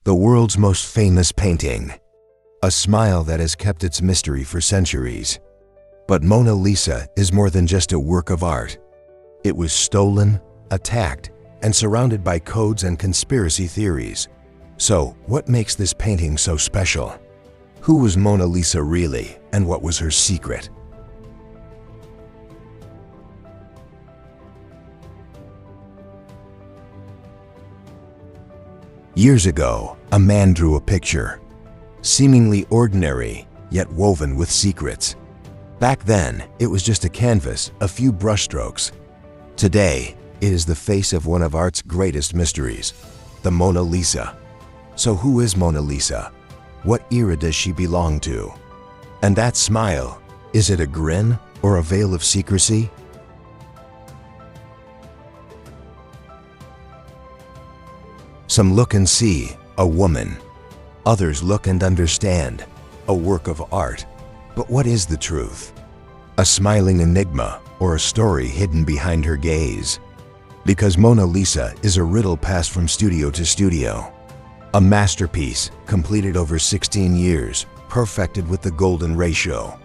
the world's most famous painting, a smile that has kept its mystery for centuries. But Mona Lisa is more than just a work of art. It was stolen, attacked, and surrounded by codes and conspiracy theories. So, what makes this painting so special? Who was Mona Lisa really, and what was her secret? Years ago, a man drew a picture, seemingly ordinary, yet woven with secrets. Back then, it was just a canvas, a few brushstrokes. Today, it is the face of one of art's greatest mysteries, the Mona Lisa. So who is Mona Lisa? What era does she belong to? And that smile, is it a grin or a veil of secrecy? Some look and see, a woman. Others look and understand, a work of art. But what is the truth? A smiling enigma or a story hidden behind her gaze? Because Mona Lisa is a riddle passed from studio to studio. A masterpiece completed over 16 years, perfected with the golden ratio.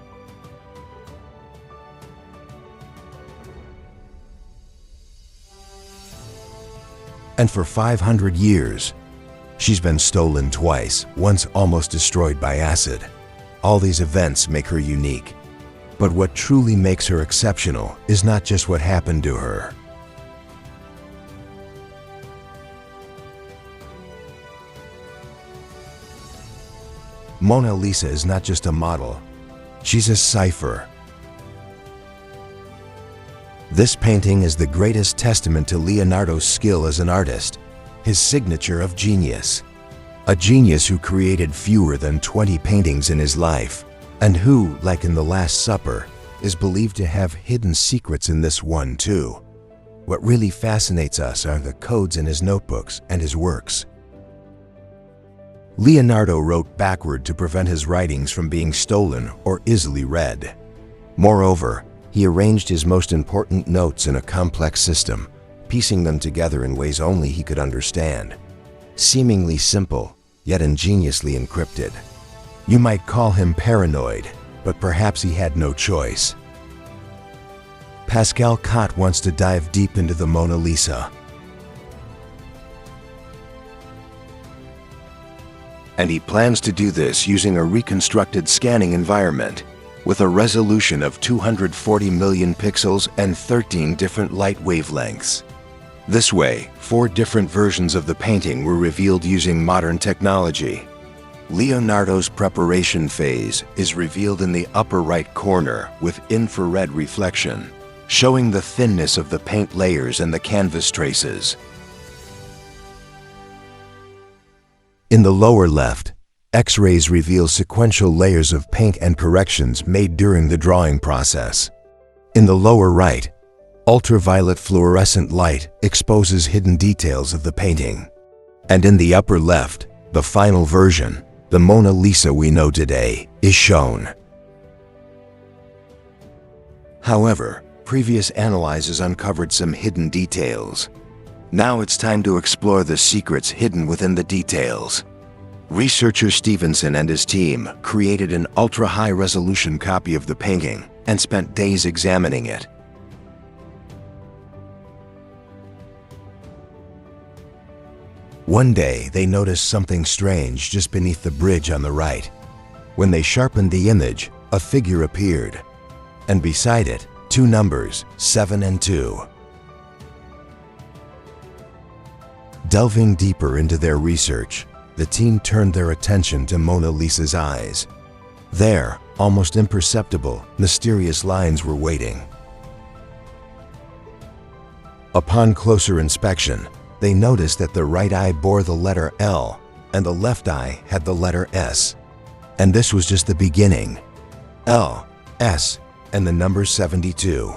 And for 500 years, she's been stolen twice, once almost destroyed by acid. All these events make her unique. But what truly makes her exceptional is not just what happened to her. Mona Lisa is not just a model, she's a cipher. This painting is the greatest testament to Leonardo's skill as an artist, his signature of genius. A genius who created fewer than 20 paintings in his life, and who, like in The Last Supper, is believed to have hidden secrets in this one too. What really fascinates us are the codes in his notebooks and his works. Leonardo wrote backward to prevent his writings from being stolen or easily read. Moreover, he arranged his most important notes in a complex system, piecing them together in ways only he could understand. Seemingly simple, yet ingeniously encrypted. You might call him paranoid, but perhaps he had no choice. Pascal Cot wants to dive deep into the Mona Lisa. And he plans to do this using a reconstructed scanning environment with a resolution of 240 million pixels and 13 different light wavelengths. This way, 4 different versions of the painting were revealed using modern technology. Leonardo's preparation phase is revealed in the upper right corner with infrared reflection, showing the thinness of the paint layers and the canvas traces. In the lower left, X-rays reveal sequential layers of paint and corrections made during the drawing process. In the lower right, ultraviolet fluorescent light exposes hidden details of the painting. And in the upper left, the final version, the Mona Lisa we know today, is shown. However, previous analyses uncovered some hidden details. Now it's time to explore the secrets hidden within the details. Researcher Stevenson and his team created an ultra-high-resolution copy of the painting and spent days examining it. One day, they noticed something strange just beneath the bridge on the right. When they sharpened the image, a figure appeared, and beside it, 2 numbers, 7 and 2. Delving deeper into their research, the team turned their attention to Mona Lisa's eyes. There, almost imperceptible, mysterious lines were waiting. Upon closer inspection, they noticed that the right eye bore the letter L and the left eye had the letter S. And this was just the beginning. L, S, and the number 72.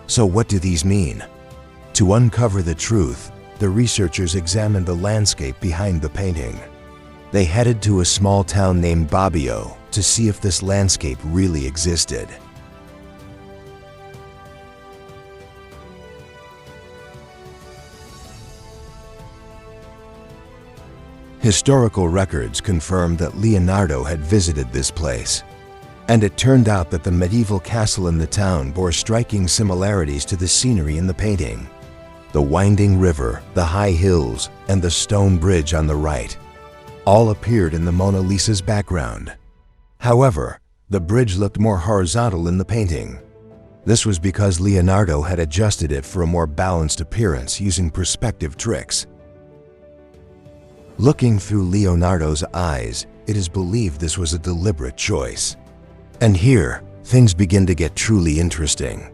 So what do these mean? To uncover the truth, the researchers examined the landscape behind the painting. They headed to a small town named Bobbio to see if this landscape really existed. Historical records confirm that Leonardo had visited this place, and it turned out that the medieval castle in the town bore striking similarities to the scenery in the painting. The winding river, the high hills, and the stone bridge on the right all appeared in the Mona Lisa's background. However, the bridge looked more horizontal in the painting. This was because Leonardo had adjusted it for a more balanced appearance using perspective tricks. Looking through Leonardo's eyes, it is believed this was a deliberate choice. And here, things begin to get truly interesting.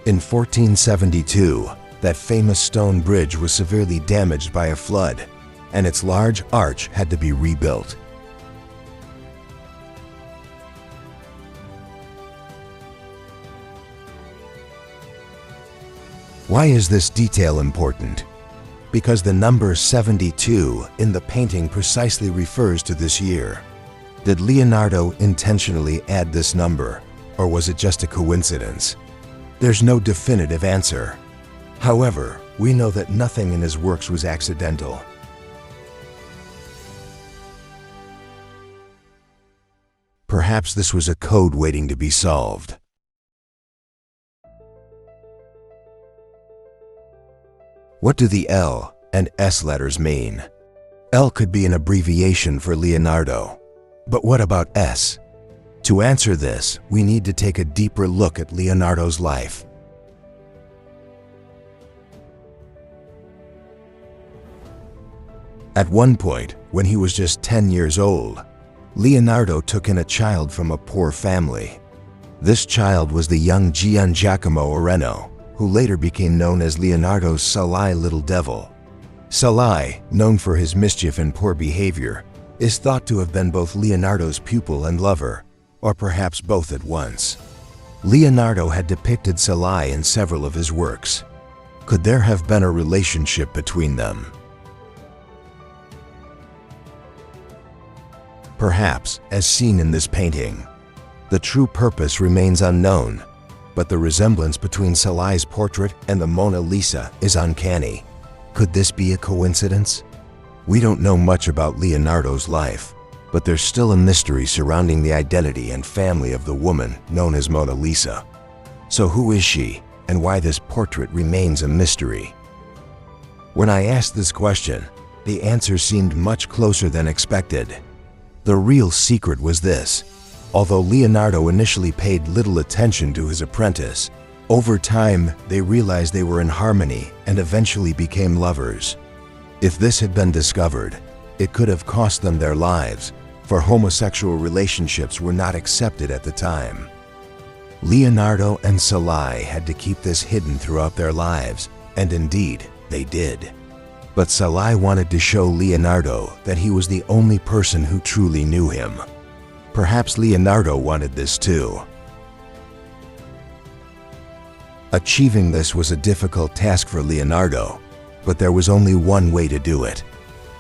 In 1472, that famous stone bridge was severely damaged by a flood, and its large arch had to be rebuilt. Why is this detail important? Because the number 72 in the painting precisely refers to this year. Did Leonardo intentionally add this number, or was it just a coincidence? There's no definitive answer. However, we know that nothing in his works was accidental. Perhaps this was a code waiting to be solved. What do the L and S letters mean? L could be an abbreviation for Leonardo. But what about S? To answer this, we need to take a deeper look at Leonardo's life. At one point, when he was just 10 years old, Leonardo took in a child from a poor family. This child was the young Giacomo Areno, who later became known as Leonardo's Salai Little Devil. Salai, known for his mischief and poor behavior, is thought to have been both Leonardo's pupil and lover, or perhaps both at once. Leonardo had depicted Salai in several of his works. Could there have been a relationship between them? Perhaps, as seen in this painting. The true purpose remains unknown, but the resemblance between Salai's portrait and the Mona Lisa is uncanny. Could this be a coincidence? We don't know much about Leonardo's life, but there's still a mystery surrounding the identity and family of the woman known as Mona Lisa. So who is she, and why this portrait remains a mystery? When I asked this question, the answer seemed much closer than expected. The real secret was this. Although Leonardo initially paid little attention to his apprentice, over time they realized they were in harmony and eventually became lovers. If this had been discovered, it could have cost them their lives, for homosexual relationships were not accepted at the time. Leonardo and Salai had to keep this hidden throughout their lives, and indeed, they did. But Salai wanted to show Leonardo that he was the only person who truly knew him. Perhaps Leonardo wanted this too. Achieving this was a difficult task for Leonardo, but there was only one way to do it.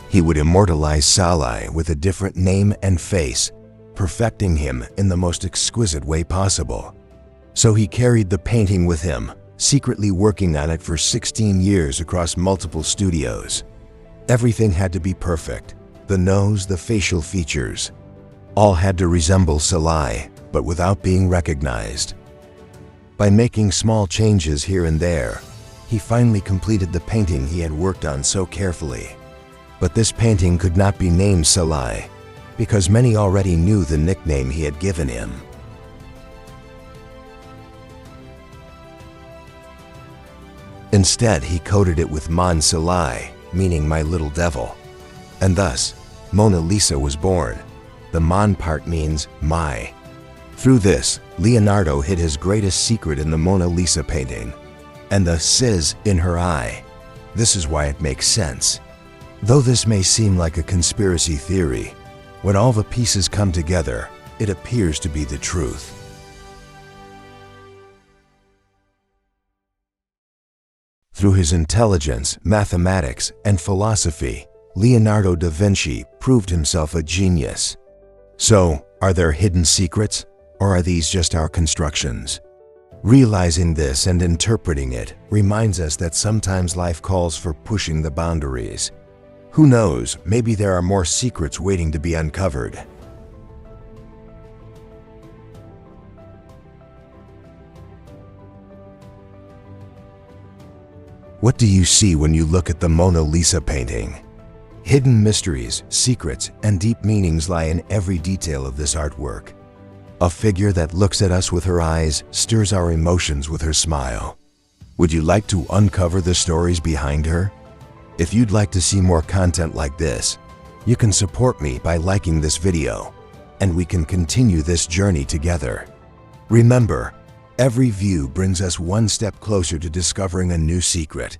He would immortalize Salai with a different name and face, perfecting him in the most exquisite way possible. So he carried the painting with him, secretly working on it for 16 years across multiple studios. Everything had to be perfect. The nose, the facial features. All had to resemble Salai, but without being recognized. By making small changes here and there, he finally completed the painting he had worked on so carefully. But this painting could not be named Salai, because many already knew the nickname he had given him. Instead, he coded it with Mon Salai, meaning my little devil. And thus, Mona Lisa was born. The Mon part means my. Through this, Leonardo hid his greatest secret in the Mona Lisa painting, and the Sis in her eye. This is why it makes sense. Though this may seem like a conspiracy theory, when all the pieces come together, it appears to be the truth. Through his intelligence, mathematics, and philosophy, Leonardo da Vinci proved himself a genius. So, are there hidden secrets, or are these just our constructions? Realizing this and interpreting it reminds us that sometimes life calls for pushing the boundaries. Who knows, maybe there are more secrets waiting to be uncovered. What do you see when you look at the Mona Lisa painting? Hidden mysteries, secrets, and deep meanings lie in every detail of this artwork. A figure that looks at us with her eyes stirs our emotions with her smile. Would you like to uncover the stories behind her? If you'd like to see more content like this, you can support me by liking this video, and we can continue this journey together. Remember, every view brings us one step closer to discovering a new secret.